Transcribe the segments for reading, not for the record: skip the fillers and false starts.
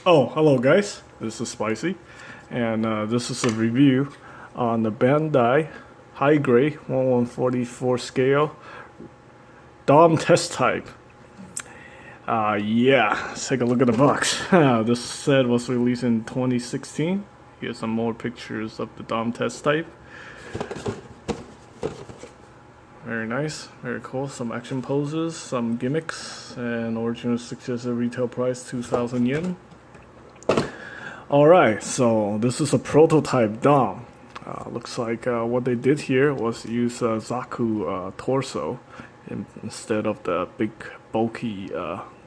Oh, hello guys, this is Spicy, and this is a review on the Bandai high grade 1144 scale DOM test type. Yeah, let's take a look at the box. This set was released in 2016. Here's some more pictures of the DOM test type. Very nice, very cool. Some action poses, some gimmicks, and original suggested retail price 2,000 yen. Alright, so this is a prototype DOM. Looks like what they did here was use Zaku torso instead of the big bulky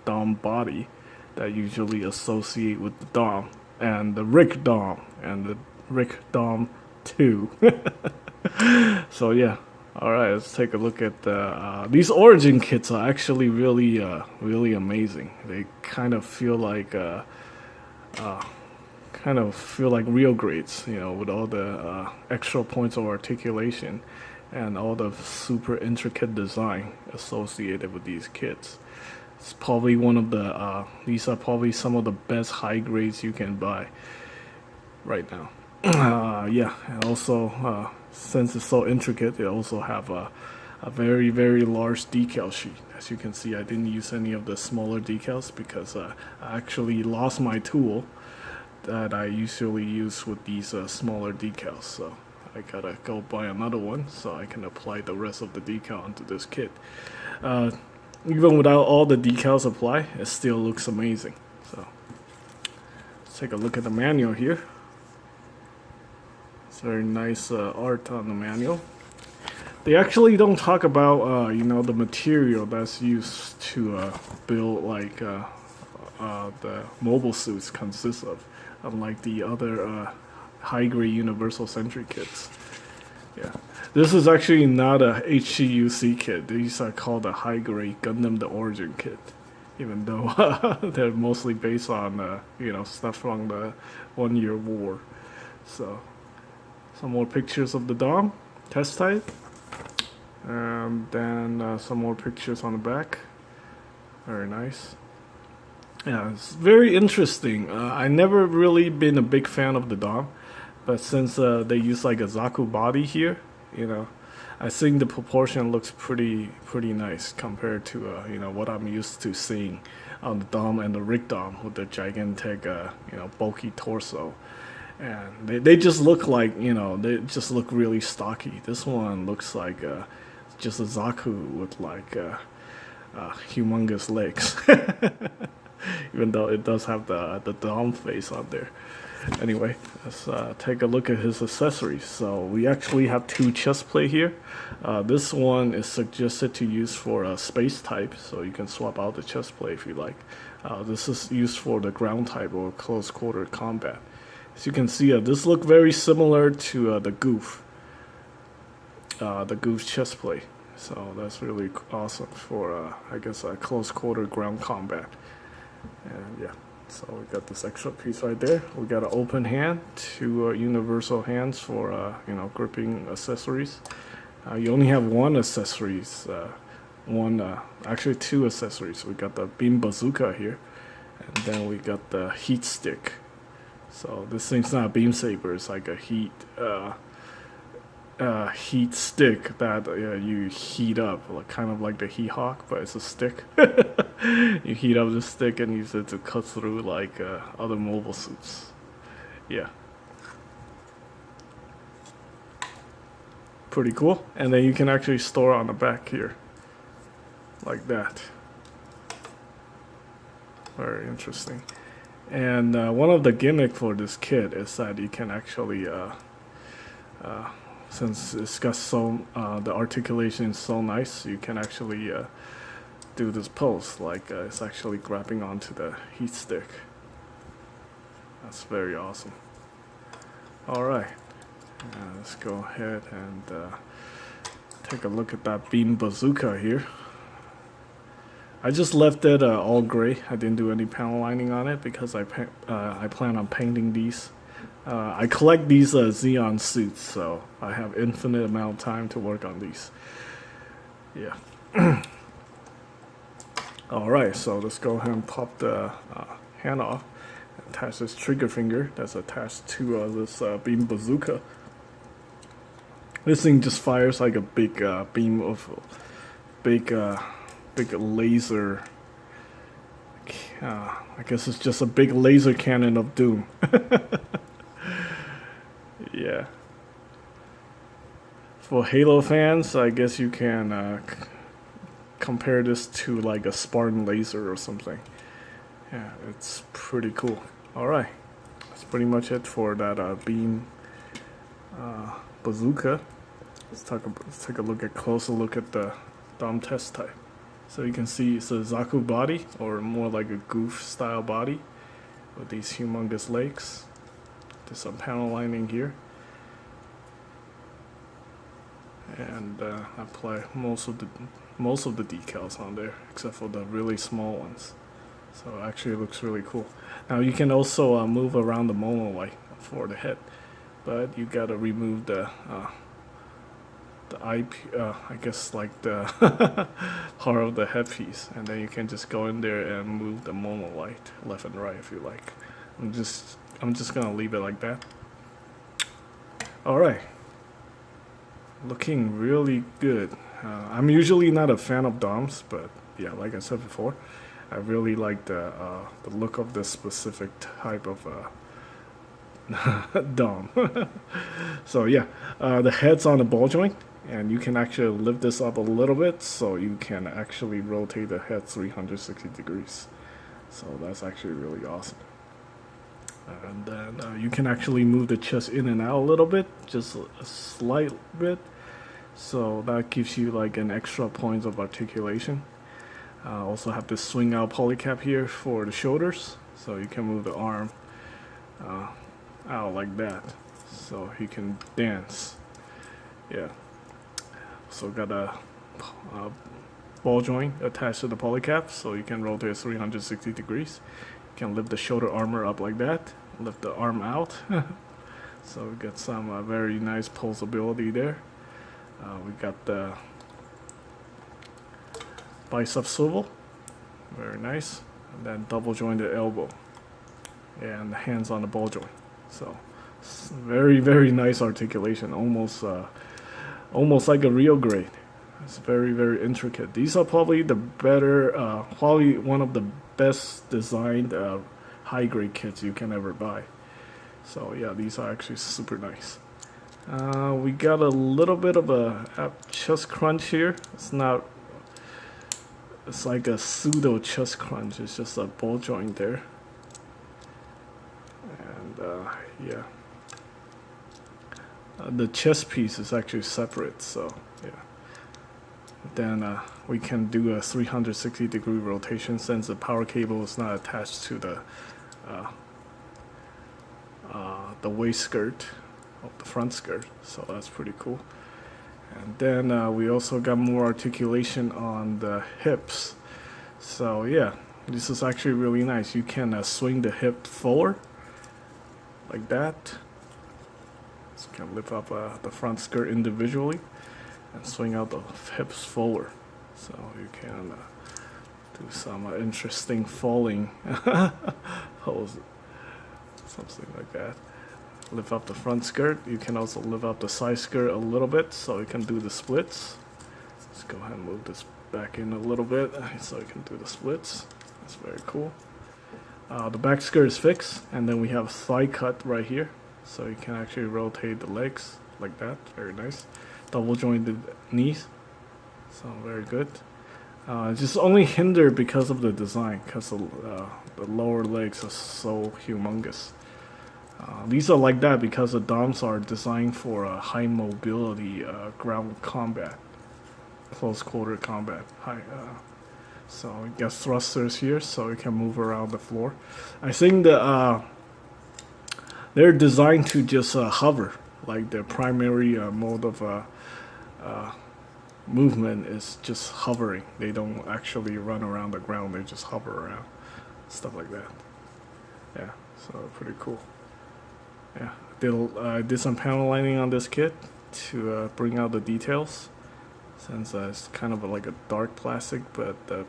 DOM body that usually associate with the DOM and the Rick DOM and the Rick DOM 2. So yeah. Alright, let's take a look at these Origin kits are actually really amazing. They kind of feel like real grades, you know, with all the extra points of articulation and all the super intricate design associated with these kits. It's probably one of the these are probably some of the best high grades you can buy right now. Yeah, and also since it's so intricate, they also have a very large decal sheet. As you can see, I didn't use any of the smaller decals because I actually lost my tool that I usually use with these smaller decals, so I gotta go buy another one so I can apply the rest of the decal onto this kit. Even without all the decals applied, it still looks amazing. So let's take a look at the manual here. It's very nice art on the manual. They actually don't talk about you know, the material that's used to build like the mobile suits consist of, unlike the other high-grade Universal Sentry kits. Yeah, this is actually not a HGGO kit. These are called a high-grade Gundam Origin kit, even though they're mostly based on you know, stuff from the 1 Year War. So some more pictures of the DOM test type, and then some more pictures on the back. Very nice. Yeah, it's very interesting. I never really been a big fan of the DOM, but since they use like a Zaku body here, you know, I think the proportion looks pretty nice compared to you know, what I'm used to seeing on the DOM and the Rick DOM with the gigantic you know, bulky torso. And they just look like, you know, they just look really stocky. This one looks like just a Zaku with like humongous legs. Even though it does have the DOM face on there. Anyway, let's take a look at his accessories. So we actually have two chest plate here. This one is suggested to use for space type, so you can swap out the chest plate if you like. This is used for the ground type or close quarter combat. As you can see, this looks very similar to the Gouf chest plate. So that's really awesome for, I guess, close quarter ground combat. And yeah, so we got this extra piece right there. We got an open hand, two universal hands for, you know, gripping accessories. You only have one accessories, actually two accessories. We got the Beaton Bazooka here, and then we got the heat stick. So this thing's not a beam saber, it's like a heat stick that you heat up, like, kind of like the Heat Hawk, but it's a stick. You heat up the stick and use it to cut through like other mobile suits. Yeah. Pretty cool. And then you can actually store on the back here. Like that. Very interesting. And one of the gimmick for this kit is that you can actually, since it's got so the articulation is so nice, you can actually do this pose like it's actually grabbing onto the heat stick. That's very awesome. All right, let's go ahead and take a look at that Beaton Bazooka here. I just left it all gray. I didn't do any panel lining on it because I plan on painting these. I collect these Zeon suits, so I have infinite amount of time to work on these. Yeah. Alright, so let's go ahead and pop the hand off. Attach this trigger finger that's attached to this Beaton Bazooka. This thing just fires like a big beam of big laser. I guess it's just a big laser cannon of doom. Yeah. For Halo fans, I guess you can compare this to like a Spartan laser or something. Yeah, it's pretty cool. Alright, that's pretty much it for that beam bazooka. Let's take a closer look at the Dom test type. So you can see it's a Zaku body, or more like a Gouf style body, with these humongous legs. There's some panel lining here, and I apply most of the decals on there, except for the really small ones. So actually it looks really cool. Now you can also move around the monolight for the head, but you gotta remove the I guess like the part of the headpiece, and then you can just go in there and move the monolight left and right if you like. I'm just gonna leave it like that. Alright, looking really good. I'm usually not a fan of DOMs, but yeah, like I said before, I really like the look of this specific type of DOM. So yeah, the head's on the ball joint, and you can actually lift this up a little bit so you can actually rotate the head 360 degrees. So that's actually really awesome. And then you can actually move the chest in and out a little bit, just a slight bit. So that gives you like an extra points of articulation. Also have this swing out polycap here for the shoulders, so you can move the arm out like that, so you can dance. Yeah. So got a ball joint attached to the polycap, so you can rotate 360 degrees. You can lift the shoulder armor up like that, lift the arm out. So we got some very nice pulsability there. We got the bicep swivel, very nice, and then double jointed elbow, and the hands on the ball joint. So very nice articulation, almost like a real grade. It's very intricate. These are probably the better, probably one of the best designed high grade kits you can ever buy. So yeah, these are actually super nice. We got a little bit of a chest crunch here. It's like a pseudo chest crunch. It's just a ball joint there, and yeah, the chest piece is actually separate. So yeah, then we can do a 360 degree rotation since the power cable is not attached to the waist skirt of the front skirt. So that's pretty cool. And then we also got more articulation on the hips. So yeah, this is actually really nice. You can swing the hip forward like that. So you can lift up the front skirt individually and swing out the hips forward. So you can do some interesting falling pose, something like that. Lift up the front skirt. You can also lift up the side skirt a little bit so you can do the splits. Let's go ahead and move this back in a little bit so you can do the splits. That's very cool. The back skirt is fixed, and then we have thigh cut right here, so you can actually rotate the legs like that. Very nice. Double jointed knees, so very good. Just only hindered because of the design, because the lower legs are so humongous. These are like that because the DOMs are designed for high mobility ground combat, close quarter combat. So we got thrusters here, so you can move around the floor. I think that they're designed to just hover, like their primary mode of movement is just hovering. They don't actually run around the ground, they just hover around, stuff like that. Yeah, so pretty cool. Yeah, I did some panel lining on this kit to bring out the details, since it's kind of like a dark plastic, but the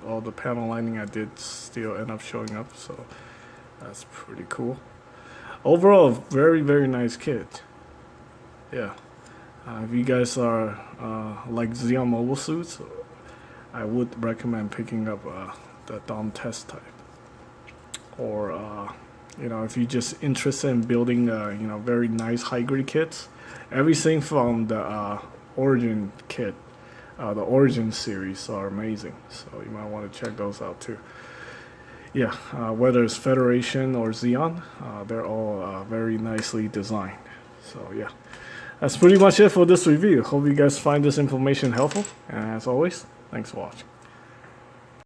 all the panel lining I did still end up showing up, so that's pretty cool. Overall, very, very nice kit. Yeah. If you guys are like Zeon mobile suits, I would recommend picking up the Dom test type. Or you know, if you're just interested in building you know, very nice high grade kits, everything from the Origin kit, the Origin series are amazing. So you might want to check those out too. Yeah, whether it's Federation or Zeon, they're all very nicely designed. So yeah, that's pretty much it for this review. Hope you guys find this information helpful. And as always, thanks for watching.